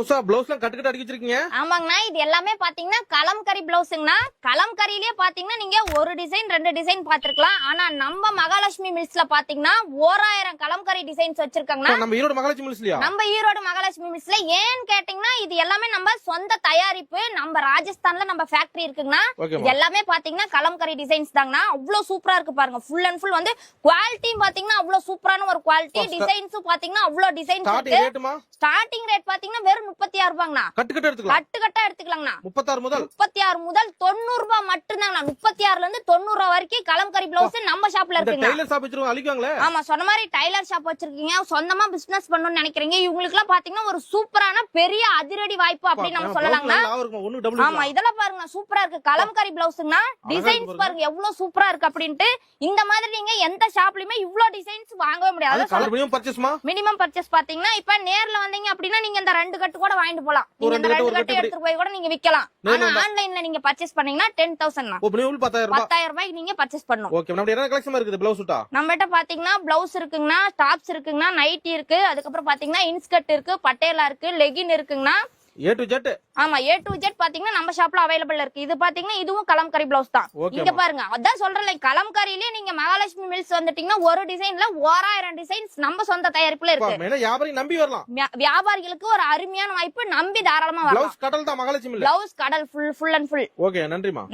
உஷா பிளவுஸ்லாம் கட்டு அடிக்க வச்சிருக்கீங்க. ஆமாங்கண்ணா, இது எல்லாமே பாத்தீங்கன்னா கலம்கரி பிளவுஸ்ங்கண்ணா. கலம்கரியிலேயே பாத்தீங்கன்னா நீங்க ஒரு டிசைன் 2 டிசைன் பாத்துருக்கலாம். ஆனா நம்ம மகாலட்சுமி மில்ஸ்ல பாத்தீங்கன்னா 1000 கலம்கரி டிசைன்ஸ் வச்சிருக்காங்கண்ணா. நம்ம ஈரோடு மகாலட்சுமி மில்ஸ்லயா? நம்ம ஈரோடு மகாலட்சுமி மில்ஸ்ல. ஏன்னு கேட்டீங்கன்னா இது எல்லாமே நம்ம சொந்த தயாரிப்பு. நம்ம ராஜஸ்தான்ல நம்ம ஃபேக்டரி இருக்குங்கண்ணா. இது எல்லாமே பாத்தீங்கன்னா கலம்கரி டிசைன்ஸ் தாங்கண்ணா. அவ்வளவு சூப்பரா இருக்கு பாருங்க. ஃபுல் அண்ட் ஃபுல் வந்து குவாலிட்டியும் பாத்தீங்கன்னா அவ்வளவு சூப்பரான ஒரு குவாலிட்டி. டிசைன்ஸும் பாத்தீங்கன்னா அவ்வளவு டிசைன்ஸ் இருக்கு. ஸ்டார்டிங் ரேட் பாத்தீங்கன்னா வெறும் 36 ரூபாங்கண்ணா. கட்டு கட்டா எடுத்துக்கலாங்கண்ணா. 36 முதல் 90 ரூபாய் மட்டும் தாங்கண்ணா. 36ல இருந்து 90 ரூபாய் வரைக்கும் கலம்கரி பிளவுஸ் நம்ம ஷாப்ல இருக்குங்க. டைலர் ஷாப் வச்சிருக்கோம் அழிக்குவாங்களே. ஆமா, சொன்ன மாதிரி டைலர் ஷாப் வச்சிருக்கீங்க, சொந்தமா பிசினஸ் பண்ணணும்னு நினைக்கிறீங்க, இவங்களுக்கு எல்லாம் பாத்தீங்கன்னா ஒரு சூப்பரான பெரிய அதிரடி வாய்ப்பு அப்படின்னு நம்ம சொல்லலாம்னா. ஆமா, இதெல்லாம் பாருங்க சூப்பரா இருக்கு. கலம்கரி பிளவுஸ்னா டிசைன்ஸ் பாருங்க எவ்வளவு சூப்பரா இருக்கு அப்படின்ட்டு. இந்த மாதிரி நீங்க எந்த ஷாப்லயுமே இவ்ளோ டிசைன்ஸ் வாங்கவே முடியாது. மினிமம் பர்ச்சேஸ் பாத்தீங்கன்னா இப்ப நேர்ல வந்தீங்க அப்படின்னா நீங்க இந்த 2 கட்டு கூட வாங்கிட்டு போலாம். நீங்க இந்த 2 கட்டு எடுத்து போய் கூட நீங்க விக்கலாம். ஆனா ஆன்லைன்ல நீங்க பர்ச்சேஸ் பண்ணீங்கன்னா 10,000 தான். 10,000 ரூபாய்க்கு நீங்க பர்ச்சேஸ் பண்ணணும். ஓகே, நம்ம என்ன கலெக்ஷன் இருக்குது பிளவுஸ் டா? நம்மட்ட பாத்தீங்கன்னா பிளவுஸ் இருக்குங்கனா, டாப்ஸ் இருக்குங்கனா, நைட்டி இருக்கு, அதுக்கு அப்புறம் பாத்தீங்கன்னா இன்ஸ்கர்ட் இருக்கு, பட்டேலா இருக்கு, லெகின் இருக்குங்கனா, A to Z. ஆமா, A to Z பாத்தீங்கன்னா நம்ம ஷாப்ல அவைலபிள் இருக்கு. இது பாத்தீங்கன்னா இதுவும் கலம்கரி பிளவுஸ் தான். இங்க பாருங்க, அதான் சொல்றேன், கலம்கரியிலே நீங்க மகாலட்சுமி மில்ஸ் வந்துட்டீங்கன்னா ஒரு டிசைன்ல 1000 டிசைன்ஸ் நம்ம சொந்த தயாரிப்புல இருக்கு. வியாபாரி நம்பி வரலாம். வியாபாரிகளுக்கு ஒரு அருமையான வாய்ப்பு, நம்பி தாராளமா வரலாம். பிளவுஸ் கடல் தான் மகாலட்சுமி. பிளவுஸ் கடல் ஃபுல் அண்ட் ஃபுல். ஓகே, நன்றிமா.